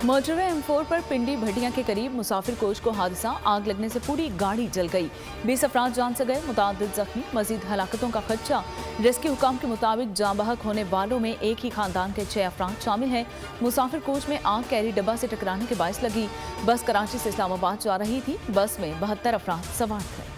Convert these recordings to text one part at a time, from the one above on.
Motorway M4 पर पिंडी भटिया के करीब मुसाफिर कोच को हादसा, आग लगने से पूरी गाड़ी जल गई। 20 अफराद जान से गए, मुतादिद जख्मी, मजीद हलाकतों का खदशा। रेस्क्यू हुकाम के मुताबिक जाँ बहक होने वालों में एक ही खानदान के 6 अफराद शामिल हैं। मुसाफिर कोच में आग कैरी डब्बा से टकराने के बायस लगी। बस कराची से इस्लामाबाद जा रही थी। बस में 72 अफराद सवार थे।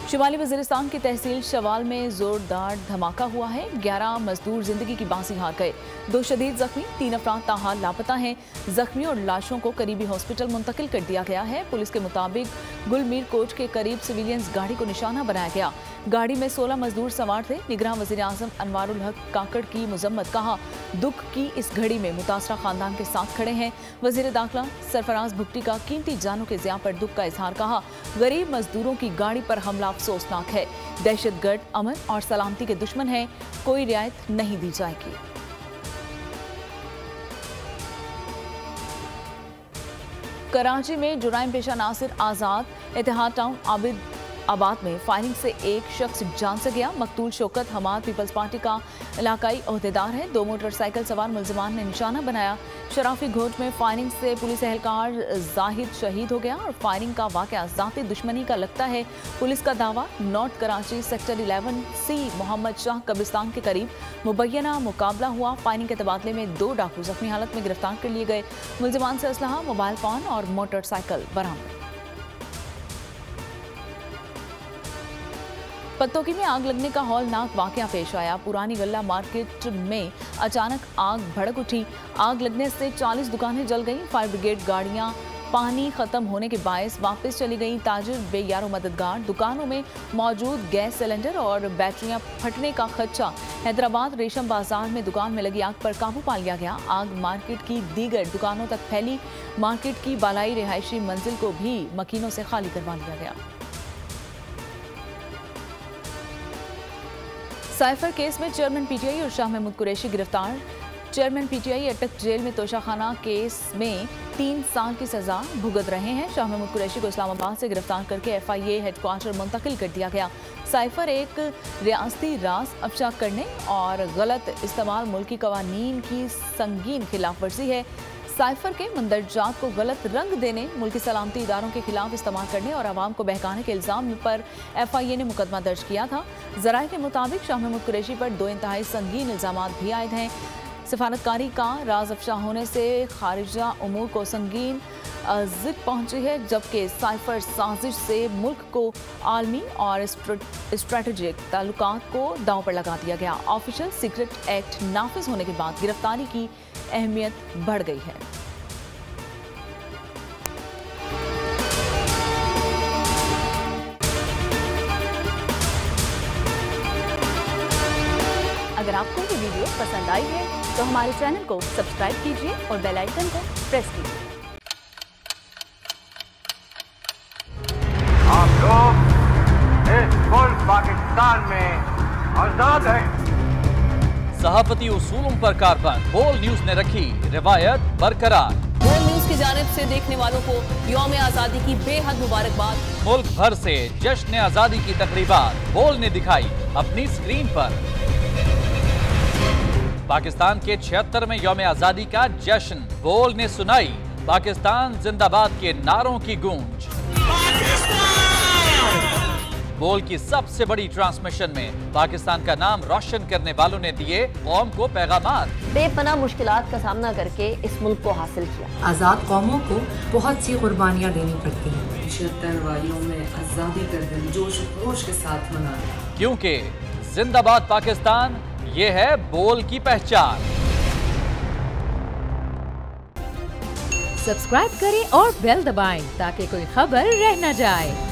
शुमाली वज़ीरिस्तान की तहसील शवाल में जोरदार धमाका हुआ है। 11 मजदूर जिंदगी की बाजी हार गए। 2 शदीद जख्मी, 3 अफराद ताहाल लापता हैं। जख्मी और लाशों को करीबी हॉस्पिटल मुंतकिल कर दिया गया है। पुलिस के मुताबिक गुलमीर कोच के करीब सिविलियंस गाड़ी को निशाना बनाया गया। गाड़ी में 16 मजदूर सवार थे। निगरान वज़ीर आज़म अनवारुल हक काकड़ की मजम्मत, कहा दुख की इस घड़ी में मुतासरा खानदान के साथ खड़े हैं। वज़ीर दाखिला सरफराज भुट्टी का कीमती जानों के ज़िया पर दुख का इजहार, कहा गरीब मजदूरों की गाड़ी पर हमला अफसोसनाक है। दहशतगर्द अमन और सलामती के दुश्मन हैं, कोई रियायत नहीं दी जाएगी। कराची में जुराइम पेशा नासिर आज़ाद इतिहाद टाउन आबाद में फायरिंग से एक शख्स जान से गया। मकतूल शौकत हमाद पीपल्स पार्टी का इलाकाई ओहदेदार है। 2 मोटरसाइकिल सवार मुलजिमान ने निशाना बनाया। शराफी घोट में फायरिंग से पुलिस एहलकार जाहिद शहीद हो गया और फायरिंग का वाकया ज़ाती दुश्मनी का लगता है। पुलिस का दावा, north Karachi sector 11C Mohammad Shah कब्रिस्तान के करीब मुबैना मुकाबला हुआ। फायरिंग के तबादले में 2 डाकू जख्मी हालत में गिरफ्तार कर लिए गए। मुलजिमान से असलहा, मोबाइल फोन और मोटरसाइकिल बरामद। पत्तोकी में आग लगने का हौलनाक वाकया पेश आया। पुरानी गल्ला मार्केट में अचानक आग भड़क उठी। आग लगने से 40 दुकानें जल गईं। फायर ब्रिगेड गाड़ियां पानी खत्म होने के बायस वापस चली गईं। ताजिर बेयारो मददगार, दुकानों में मौजूद गैस सिलेंडर और बैटरियां फटने का खदशा। हैदराबाद रेशम बाजार में दुकान में लगी आग पर काबू पा लिया गया। आग मार्केट की दीगर दुकानों तक फैली। मार्केट की बालाई रिहायशी मंजिल को भी मकीनों से खाली करवा लिया गया। साइफर केस में चेयरमैन पीटीआई और शाह महमूद कुरैशी गिरफ्तार। चेयरमैन पीटीआई अटक जेल में तोशाखाना केस में 3 साल की सजा भुगत रहे हैं। शाह महमूद कुरैशी को इस्लामाबाद से गिरफ्तार करके FIA हेडक्वार्टर मुंतकिल कर दिया गया। साइफर एक रियासती राज अफशा करने और गलत इस्तेमाल मुल्की कवानीन की संगीन खिलाफ वर्जी है। साइफर के मंदरजात को गलत रंग देने, मुल्की सलामती इदारों के खिलाफ इस्तेमाल करने और आवाम को बहकाने के इल्जाम पर FIA ने मुकदमा दर्ज किया था। ज़राए के मुताबिक शाह महमूद कुरैशी पर 2 इंतहाई संगीन इल्जामात भी आयद हैं। सिफारतकारी का राज अफशा होने से खारिजा उमूर को संगीन जिद पहुंची है, जबकि साइफर साजिश से मुल्क को आलमी और स्ट्रेटेजिक ताल्लुकात को दांव पर लगा दिया गया। ऑफिशियल सीक्रेट एक्ट नाफिज होने के बाद गिरफ्तारी की अहमियत बढ़ गई है। अगर आपको ये वीडियो पसंद आई है तो हमारे चैनल को सब्सक्राइब कीजिए और बेल आइकन को प्रेस कीजिए। आप लोग इस मुल्क पाकिस्तान में आजाद हैं। सहाफती उसूलों पर कारबंद बोल न्यूज ने रखी रिवायत बरकरार। बोल न्यूज की जानिब से देखने वालों को यौम आजादी की बेहद मुबारकबाद। मुल्क भर से जश्न आजादी की तकरीबात बोल ने दिखाई अपनी स्क्रीन पर। पाकिस्तान के 76 में यौम आजादी का जश्न, बोल ने सुनाई पाकिस्तान जिंदाबाद के नारों की गूंज। बोल की सबसे बड़ी ट्रांसमिशन में पाकिस्तान का नाम रोशन करने वालों ने दिए कौम को पैगामात। बेपनाह मुश्किलात का सामना करके इस मुल्क को हासिल किया। आज़ाद कौमों को बहुत सी कुर्बानियाँ देनी पड़ती हैं। 76 वालियों में आज़ादी का दिन जोश खरोश के साथ मना रहे हैं। क्योंकि जिंदाबाद पाकिस्तान ये है बोल की पहचान। सब्सक्राइब करें और बेल दबाएं ताकि कोई खबर रह न जाए।